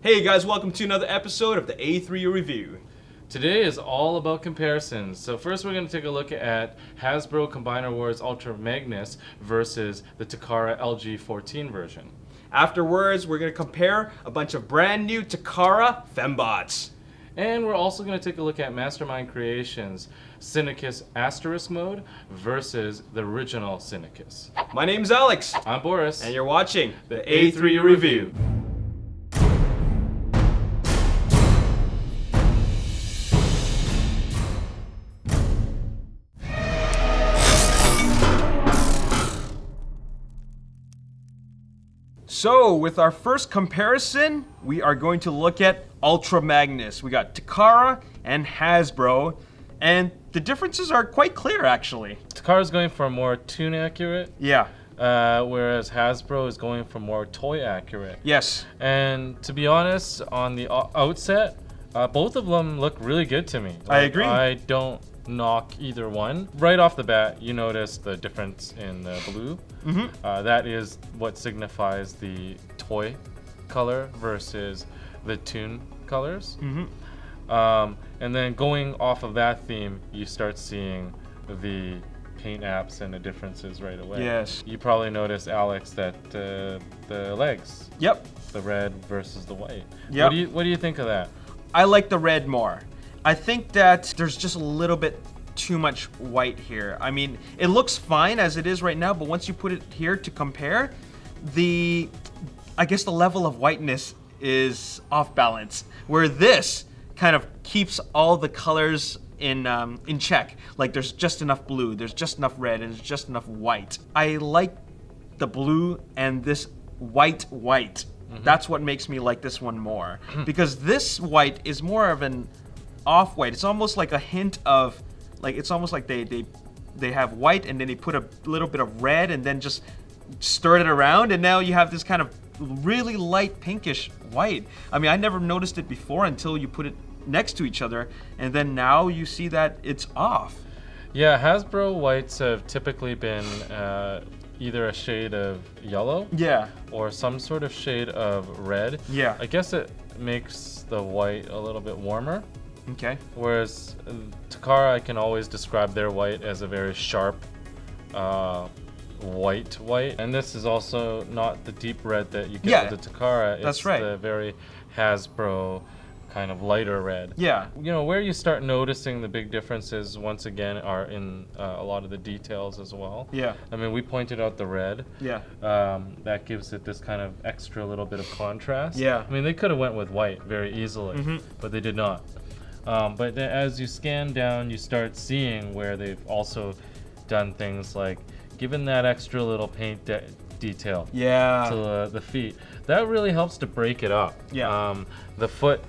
Hey guys, welcome to another episode of the A3U Review. Today is all about comparisons. So first we're going to take a look at Hasbro Combiner Wars Ultra Magnus versus the Takara LG14 version. Afterwards, we're going to compare a bunch of brand new Takara Fembots. And we're also going to take a look at Mastermind Creations Cynicus Asterisk mode versus the original Cynicus. My name's Alex. I'm Boris. And you're watching the A3U Review. So, with our first comparison, we are going to look at Ultra Magnus. We got Takara and Hasbro, and the differences are quite clear, actually. Takara's going for more toon accurate. Yeah. Whereas Hasbro is going for more toy accurate. Yes. And to be honest, on the outset, both of them look really good to me. I agree. I don't knock either one. Right off the bat, you notice the difference in the blue. Mm-hmm. That is what signifies the toy color versus the toon colors. Mm-hmm. And then going off of that theme, you start seeing the paint apps and the differences right away. Yes. You probably noticed, Alex, that the legs. Yep. The red versus the white. Yep. What do you think of that? I like the red more. I think that there's just a little bit too much white here. I mean, it looks fine as it is right now, but once you put it here to compare, I guess the level of whiteness is off balance, where this kind of keeps all the colors in check. Like there's just enough blue, there's just enough red, and there's just enough white. I like the blue and this white. Mm-hmm. That's what makes me like this one more, because this white is more of an off-white. It's almost like a hint of, like, it's almost like they have white and then they put a little bit of red and then just stir it around, and now you have this kind of really light pinkish white. I mean, I never noticed it before until you put it next to each other, and then now you see that it's off. Yeah, Hasbro whites have typically been either a shade of yellow, yeah, or some sort of shade of red. Yeah. I guess it makes the white a little bit warmer. Okay. Whereas Takara, I can always describe their white as a very sharp white. And this is also not the deep red that you get with the Takara. It's that's right. The very Hasbro kind of lighter red. Yeah. You know, where you start noticing the big differences, once again, are in a lot of the details as well. Yeah. I mean, we pointed out the red. Yeah. That gives it this kind of extra little bit of contrast. Yeah. I mean, they could have went with white very easily, but they did not. But then as you scan down, you start seeing where they've also done things like given that extra little paint detail to the feet. That really helps to break it up. Yeah. The foot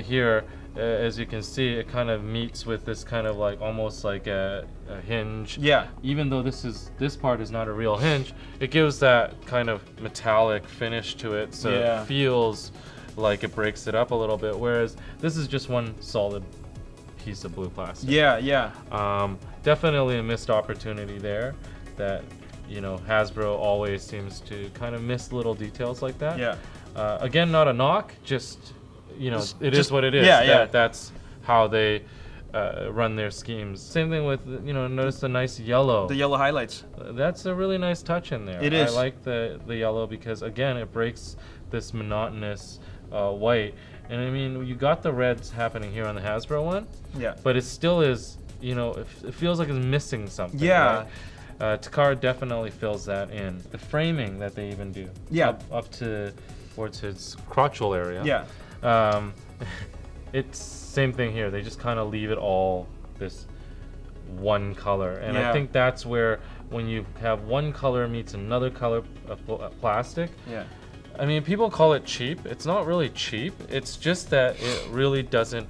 here, as you can see, it kind of meets with this kind of like almost like a hinge. Yeah. Even though this part is not a real hinge, it gives that kind of metallic finish to it, so it feels like it breaks it up a little bit, whereas this is just one solid piece of blue plastic. Yeah. Definitely a missed opportunity there that, you know, Hasbro always seems to kind of miss little details like that. Yeah. Again, not a knock, just, you know, it is what it is. Yeah. That's how they run their schemes. Same thing with, you know, notice the nice yellow. The yellow highlights. That's a really nice touch in there. It is. I like the yellow because, again, it breaks this monotonous white. And I mean, you got the reds happening here on the Hasbro one. Yeah. But it still is, you know, it feels like it's missing something. Yeah. Right? Takara definitely fills that in. The framing that they even do. Yeah. Up to towards its crotchal area. Yeah. It's same thing here. They just kind of leave it all this one color. And I think that's where when you have one color meets another color of plastic. Yeah. I mean, people call it cheap. It's not really cheap. It's just that it really doesn't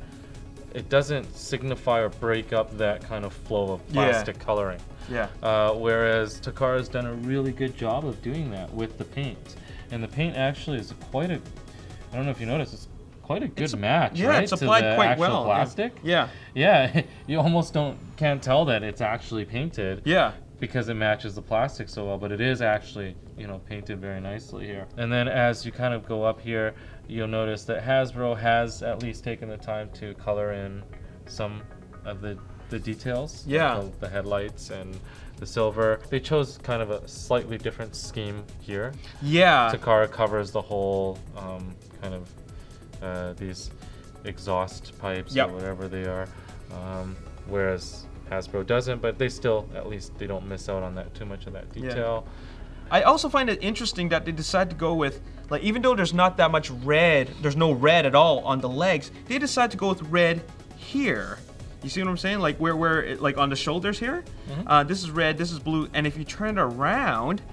signify or break up that kind of flow of plastic coloring. Yeah. Whereas Takara's done a really good job of doing that with the paint. And the paint actually is I don't know if you noticed, it's quite a good match, right? It's applied to the quite actual well. plastic. Yeah. Yeah, you almost can't tell that it's actually painted. Yeah. Because it matches the plastic so well, but it is actually, you know, painted very nicely here. And then as you kind of go up here, you'll notice that Hasbro has at least taken the time to color in some of the details. Yeah. Like the headlights and the silver. They chose kind of a slightly different scheme here. Yeah. Takara covers the whole kind of these exhaust pipes Yep. or whatever they are, whereas Hasbro doesn't, but they still, at least they don't miss out on that too much of that detail. I also find it interesting that they decide to go with, like, even though there's not that much red, there's no red at all on the legs, they decide to go with red here. You see what I'm saying? Like where it, like on the shoulders here, this is red, this is blue, and if you turn it around,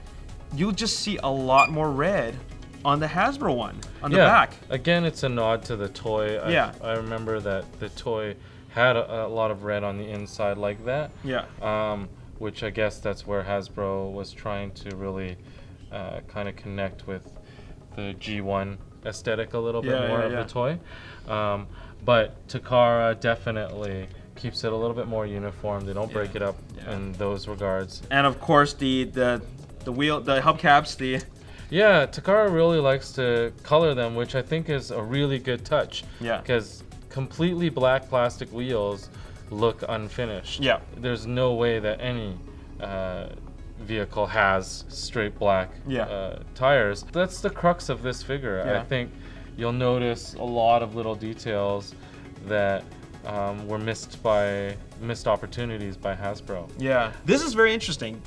you'll just see a lot more red on the Hasbro one, on the back. Again, it's a nod to the toy. I remember that the toy had a lot of red on the inside like that. Yeah. Which I guess that's where Hasbro was trying to really kind of connect with the G1 aesthetic a little bit more of the toy. But Takara definitely keeps it a little bit more uniform. They don't break it up in those regards. And of course the wheel, the hubcaps, Yeah, Takara really likes to color them, which I think is a really good touch. Yeah. Because completely black plastic wheels look unfinished. Yeah. There's no way that any vehicle has straight black tires. That's the crux of this figure. Yeah. I think you'll notice a lot of little details that were missed opportunities by Hasbro. Yeah. This is very interesting.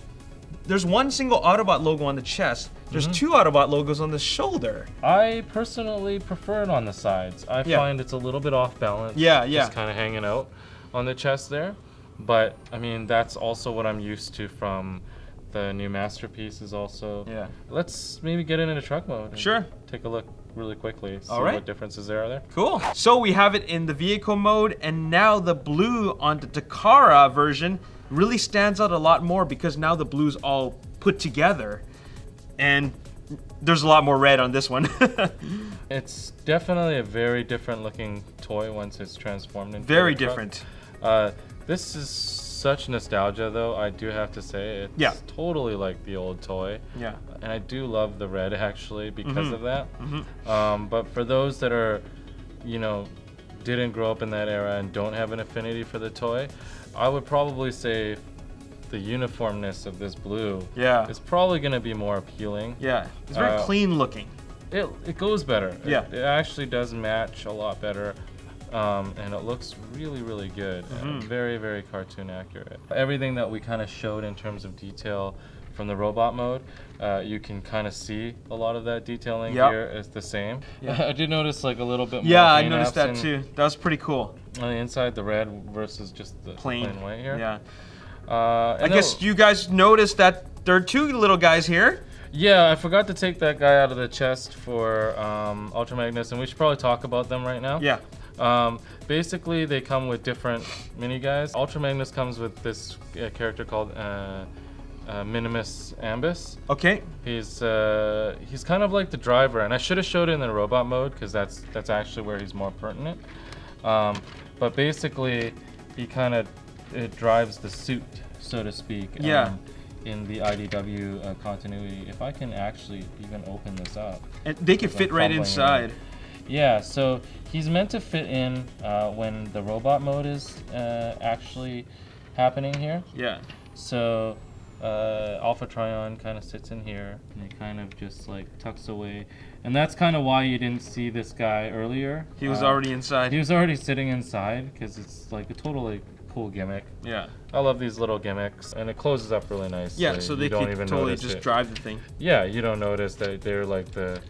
There's one single Autobot logo on the chest. There's two Autobot logos on the shoulder. I personally prefer it on the sides. I find it's a little bit off balance. Just kind of hanging out on the chest there. But I mean, that's also what I'm used to from the new Masterpieces also. Yeah. Let's maybe get into truck mode. And Sure. Take a look really quickly. See All right. what differences there are there. Cool. So we have it in the vehicle mode, and now the blue on the Takara version really stands out a lot more because now the blue's all put together, and there's a lot more red on this one. It's definitely a very different looking toy once it's transformed into Very a truck. different. This is such nostalgia, though. I do have to say it's totally like the old toy. Yeah. And I do love the red actually because of that. But for those that are, didn't grow up in that era and don't have an affinity for the toy, I would probably say the uniformness of this blue is probably going to be more appealing. Yeah. It's very clean looking. It goes better. Yeah. It actually does match a lot better. And it looks really, really good. Very, very cartoon accurate. Everything that we kind of showed in terms of detail from the robot mode, you can kind of see a lot of that detailing here is the same. I did notice like a little bit more. Yeah, I noticed that too. That was pretty cool. On the inside, the red versus just the plain white here. Yeah. I guess you guys noticed that there are two little guys here. Yeah, I forgot to take that guy out of the chest for Ultra Magnus, and we should probably talk about them right now. Yeah. Basically, they come with different mini guys. Ultra Magnus comes with this character called Minimus Ambus. Okay. He's kind of like the driver, and I should have showed it in the robot mode because that's actually where he's more pertinent. But basically, he kind of drives the suit, so to speak. In the IDW continuity. If I can actually even open this up. And they can fit right inside. Yeah, so he's meant to fit in when the robot mode is actually happening here. Yeah. So Alpha Trion kind of sits in here, and he kind of just like tucks away. And that's kind of why you didn't see this guy earlier. He was already inside. He was already sitting inside because it's like a totally cool gimmick. Yeah. I love these little gimmicks, and it closes up really nicely. Yeah, so they can totally just drive the thing. Yeah, you don't notice that they're like the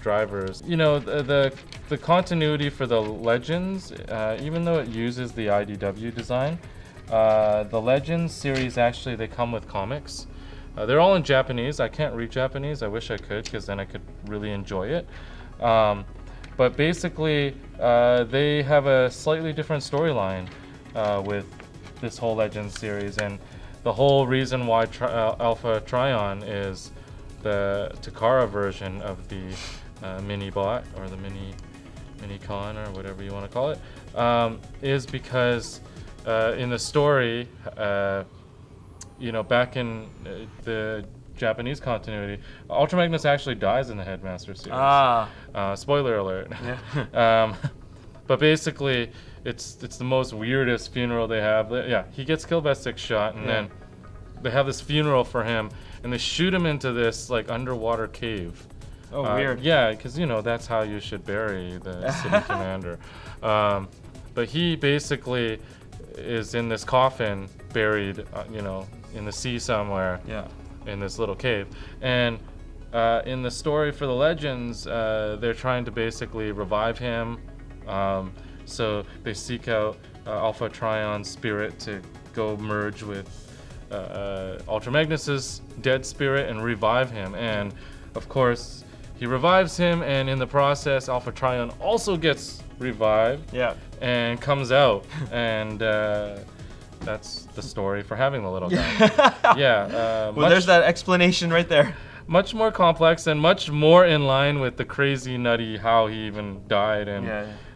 drivers. The continuity for the Legends, even though it uses the IDW design, the Legends series actually, they come with comics. They're all in Japanese. I can't read Japanese. I wish I could, because then I could really enjoy it. But basically, they have a slightly different storyline with this whole Legends series, and the whole reason why Alpha Trion is the Takara version of the mini bot, or the mini con, or whatever you want to call it, is because in the story, back in the Japanese continuity, Ultra Magnus actually dies in the Headmaster series. Spoiler alert. Yeah. But basically, it's the most weirdest funeral they have. Yeah, he gets killed by 6-shot, and then they have this funeral for him, and they shoot him into this like underwater cave. Oh, weird. Yeah, because that's how you should bury the city commander. But he basically is in this coffin, buried, in the sea somewhere. Yeah. In this little cave, and in the story for the Legends, they're trying to basically revive him. So they seek out Alpha Trion's spirit to go merge with Ultra Magnus's dead spirit and revive him. And of course, he revives him, and in the process, Alpha Trion also gets revived. Yeah. And comes out, and that's the story for having the little guy. Yeah. Well, there's that explanation right there. Much more complex and much more in line with the crazy, nutty how he even died and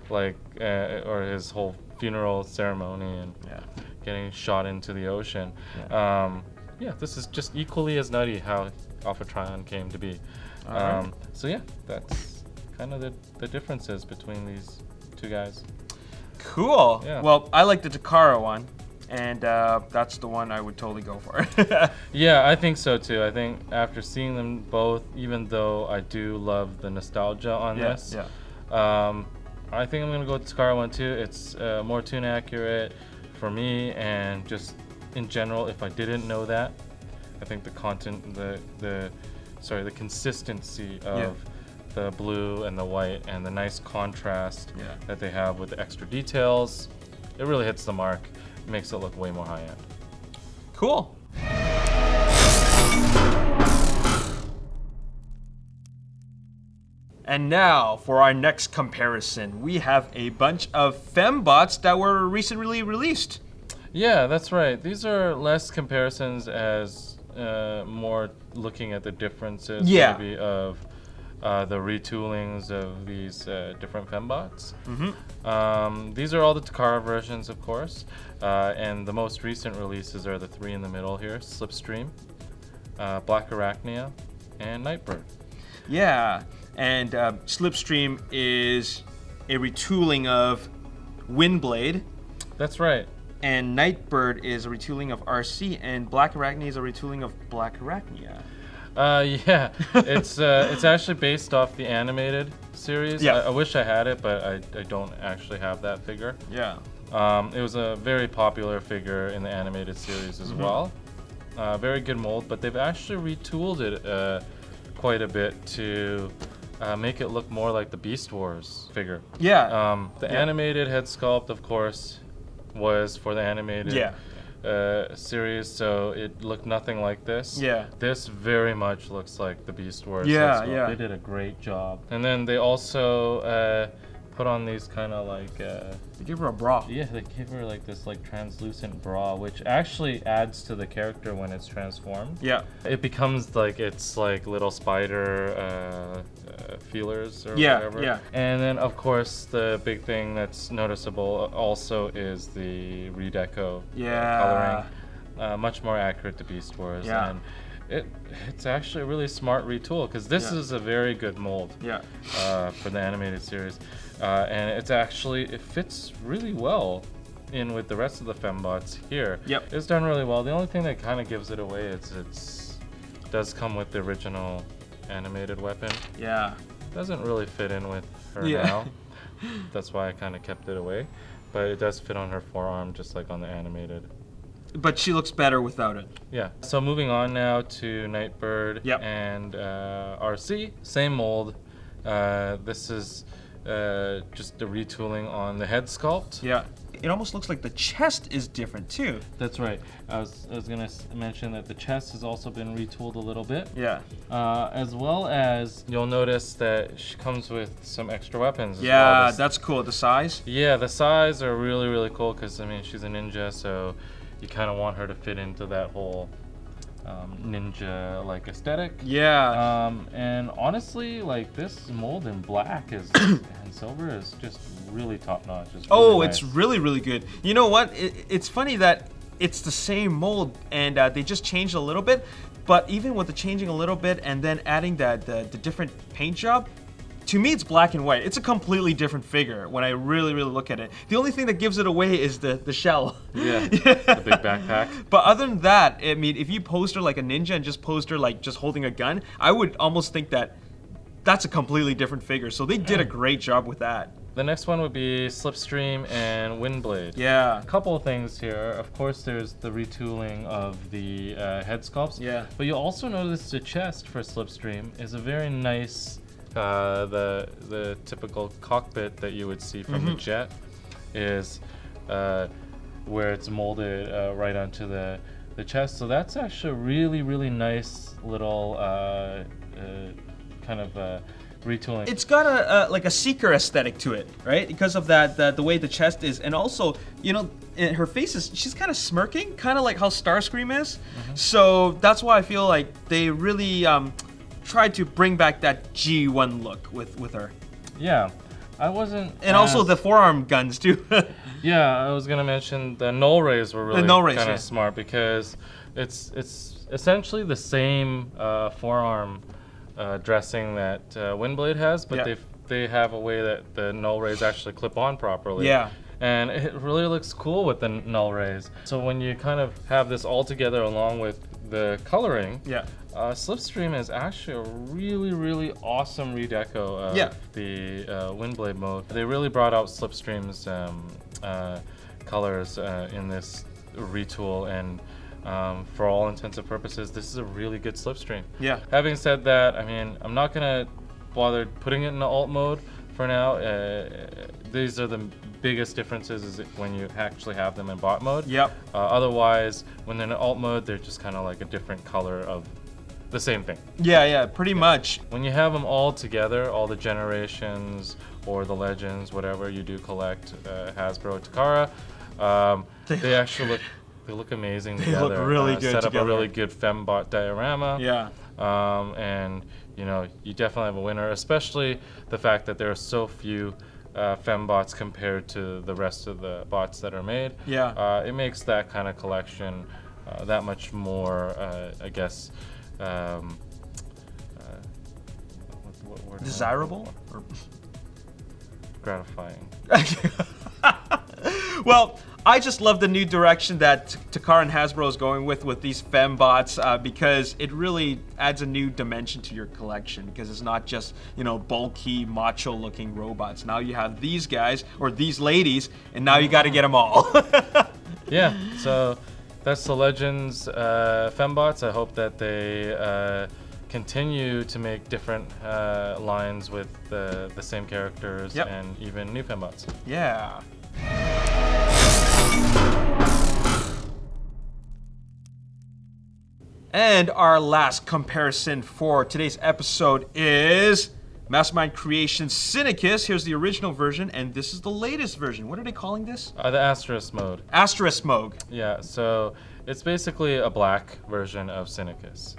or his whole funeral ceremony and getting shot into the ocean. Yeah. This is just equally as nutty how Alpha Trion came to be. Right. So yeah, that's kind of the differences between these two guys. Cool. Yeah. Well, I like the Takara one, and that's the one I would totally go for. Yeah, I think so too. I think after seeing them both, even though I do love the nostalgia on this, I think I'm gonna go with the Takara one too. It's more tune accurate for me, and just in general, if I didn't know that, I think the consistency of the blue and the white and the nice contrast that they have with the extra details, it really hits the mark. It makes it look way more high-end. Cool. And now for our next comparison, we have a bunch of Fembots that were recently released. Yeah, that's right. These are less comparisons as more looking at the differences maybe of the retoolings of these different Fembots. These are all the Takara versions, of course, and the most recent releases are the three in the middle here: Slipstream, Black Arachnia, and Nightbird. Yeah, and Slipstream is a retooling of Windblade. That's right. And Nightbird is a retooling of RC, and Black Arachnia is a retooling of Black Arachnia. Yeah, it's actually based off the animated series. Yeah. I wish I had it, but I don't actually have that figure. Yeah. It was a very popular figure in the animated series as well. Very good mold, but they've actually retooled it quite a bit to make it look more like the Beast Wars figure. Yeah. The animated head sculpt, of course, was for the animated series, so it looked nothing like this. Yeah. This very much looks like the Beast Wars. Yeah. They did a great job. And then they also put on these kind of like They give her a bra. yeah, they give her like this like translucent bra, which actually adds to the character when it's transformed. Yeah. It becomes like it's like little spider feelers or whatever. Yeah. And then of course the big thing that's noticeable also is the redeco coloring. Much more accurate to Beast Wars. Yeah. And it's actually a really smart retool because this is a very good mold for the animated series. And it fits really well in with the rest of the Fembots here. Yep. It's done really well. The only thing that kind of gives it away is it does come with the original animated weapon. Yeah. Doesn't really fit in with her now. That's why I kind of kept it away. But it does fit on her forearm just like on the animated. But she looks better without it. Yeah. So moving on now to Nightbird Yep. and RC. Same mold. This is just a retooling on the head sculpt. Yeah. It almost looks like the chest is different too. That's right. I was gonna mention that the chest has also been retooled a little bit. Yeah. As well as you'll notice that she comes with some extra weapons. Yeah, as well. that's cool. The size. Yeah, the size are really, really cool because I mean she's a ninja, so you kind of want her to fit into that whole ninja-like aesthetic. Yeah. And honestly, like this mold in black and silver is just really top-notch. It's really, really good. You know what? It's funny that it's the same mold and they just changed a little bit. But even with the changing a little bit and then adding the different paint job, to me it's black and white. It's a completely different figure when I really look at it. The only thing that gives it away is the shell. Yeah, the big backpack. But other than that, I mean, if you posed her like a ninja and just posed her like just holding a gun, I would almost think that that's a completely different figure. So they did a great job with that. The next one would be Slipstream and Windblade. Yeah. A couple of things here. Of course, there's the retooling of the head sculpts. Yeah. But you'll also notice the chest for Slipstream is a very nice, the typical cockpit that you would see from the jet is where it's molded right onto the chest. So that's actually a really nice little kind of retooling. It's got a like a Seeker aesthetic to it, right? Because of that, the way the chest is, and also, you know, her face is, she's kind of smirking, kind of like how Starscream is. So that's why I feel like they really tried to bring back that G1 look with her. Yeah, I wasn't. And also the forearm guns too. Yeah, I was gonna mention the null rays were really kind of smart because it's essentially the same forearm dressing that Windblade has, but they have a way that the null rays actually clip on properly. Yeah. And it really looks cool with the null rays. So when you kind of have this all together along with the coloring, Slipstream is actually a really awesome redeco of the Windblade mode. They really brought out Slipstream's colors in this retool, and for all intents and purposes, this is a really good Slipstream. Yeah. Having said that, I mean, I'm not gonna bother putting it in the alt mode for now. These are the biggest differences is when you actually have them in bot mode. Yep. Otherwise, when they're in alt mode, they're just kind of like a different color of the same thing. Yeah, pretty much. When you have them all together, all the generations or the legends, whatever you do collect, Hasbro, Takara, they actually look amazing together. They look really good set together. Up a really good Fembot diorama. Yeah. And you know, you definitely have a winner, especially the fact that there are so few Fembots compared to the rest of the bots that are made. Yeah. It makes that kind of collection that much more, I guess, what word? Desirable? Or gratifying. Well, I just love the new direction that Takara and Hasbro is going with these Fembots because it really adds a new dimension to your collection, because it's not just, you know, bulky, macho-looking robots. Now you have these guys, or these ladies, and now you got to get them all. Yeah, so that's the Legends Fembots. I hope that they continue to make different lines with the same characters and even new Fembots. Yeah. And our last comparison for today's episode is Mastermind Creations Cynicus. Here's the original version, and this is the latest version. What are they calling this? The Asterisk mode. Asterisk mode. Yeah, so it's basically a black version of Cynicus.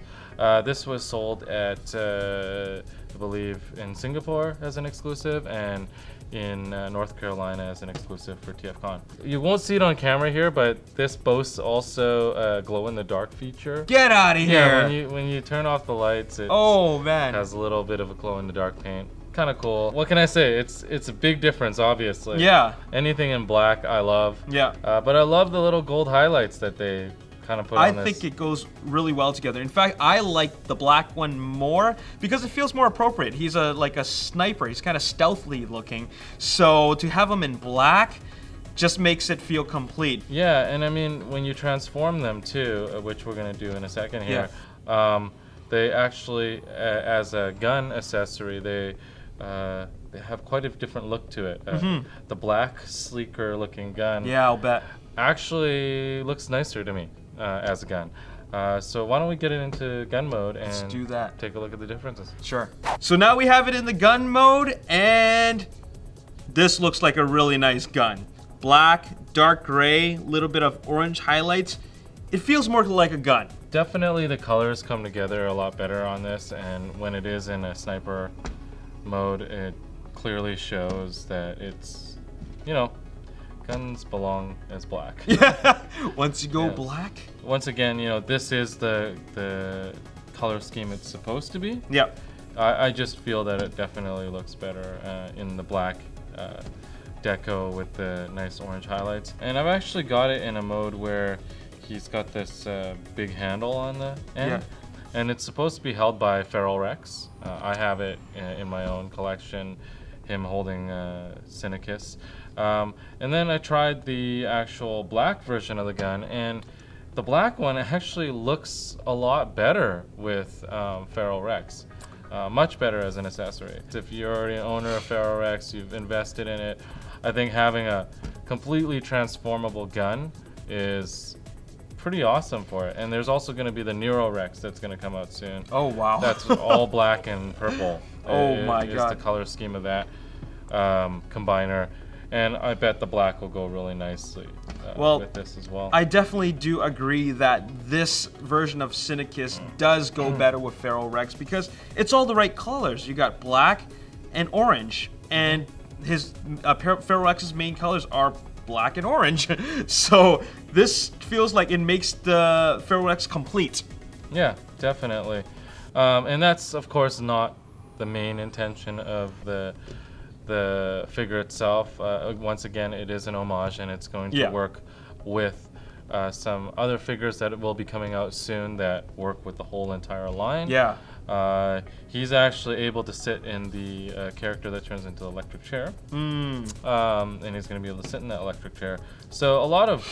This was sold at, I believe, in Singapore as an exclusive, and in North Carolina as an exclusive for TFCon. You won't see it on camera here, but this boasts also a glow-in-the-dark feature. Get out of here! Yeah, when you turn off the lights, it has a little bit of a glow-in-the-dark paint. Kind of cool. What can I say? It's a big difference, obviously. Yeah. Anything in black, I love. Yeah. But I love the little gold highlights that they kind of put on this. I think it goes really well together. In fact, I like the black one more because it feels more appropriate. He's like a sniper. He's kind of stealthily looking. So to have him in black just makes it feel complete. Yeah, and I mean, when you transform them too, which we're going to do in a second here, they actually, as a gun accessory, they have quite a different look to it. The black, sleeker looking gun. Yeah, I'll bet. Actually looks nicer to me. As a gun. So why don't we get it into gun mode and let's do that. Take a look at the differences. Sure. So now we have it in the gun mode, and this looks like a really nice gun. Black, dark gray, little bit of orange highlights. It feels more like a gun. Definitely the colors come together a lot better on this, and when it is in a sniper mode, it clearly shows that it's, you know, guns belong as black. Yeah. Once you go Yeah. black. Once again, you know, this is the color scheme it's supposed to be. Yeah. I just feel that it definitely looks better in the black deco with the nice orange highlights. And I've actually got it in a mode where he's got this big handle on the end. Yeah. And it's supposed to be held by Feral Rex. I have it in my own collection, him holding Cynicus. And then I tried the actual black version of the gun, and the black one actually looks a lot better with Feral Rex. Much better as an accessory. If you're already an owner of Feral Rex, you've invested in it, I think having a completely transformable gun is pretty awesome for it. And there's also going to be the Nero Rex that's going to come out soon. Oh wow. That's all black and purple. Oh my God. Is the color scheme of that combiner. And I bet the black will go really nicely with this as well. I definitely do agree that this version of Cynicus does go better with Feral Rex because it's all the right colors. You got black and orange, and his Feral Rex's main colors are black and orange. So this feels like it makes the Feral Rex complete. Yeah, definitely. And that's, of course, not the main intention of the figure itself. Once again, it is an homage, and it's going to work with some other figures that will be coming out soon that work with the whole entire line. Yeah. He's actually able to sit in the character that turns into the electric chair. And he's going to be able to sit in that electric chair. So a lot of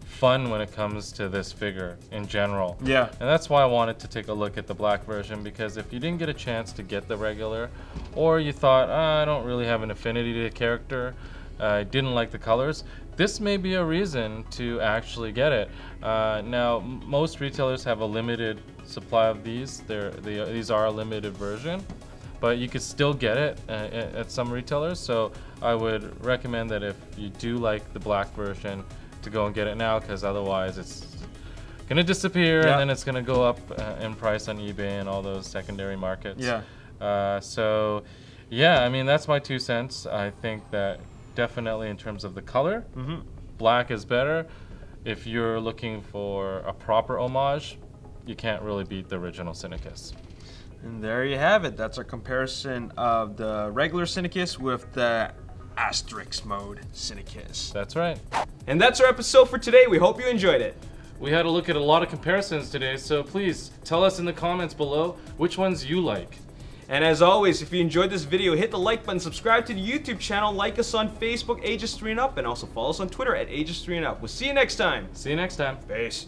fun when it comes to this figure in general. Yeah. And that's why I wanted to take a look at the black version, because if you didn't get a chance to get the regular, or you thought, I don't really have an affinity to the character, I didn't like the colors, this may be a reason to actually get it. Now, most retailers have a limited supply of these. These are a limited version, but you could still get it at some retailers. So I would recommend that if you do like the black version, to go and get it now, because otherwise it's gonna disappear and then it's gonna go up in price on eBay and all those secondary markets. So yeah, I mean, that's my 2 cents. I think that definitely in terms of the color, black is better. If you're looking for a proper homage, you can't really beat the original Cynicus. And there you have it. That's a comparison of the regular Cynicus with the Asterisk mode Cynicus. That's right. And that's our episode for today. We hope you enjoyed it. We had a look at a lot of comparisons today, so please tell us in the comments below which ones you like. And as always, if you enjoyed this video, hit the like button, subscribe to the YouTube channel, like us on Facebook, Ages 3 and Up, and also follow us on Twitter at Ages 3 and Up. We'll see you next time. See you next time. Peace.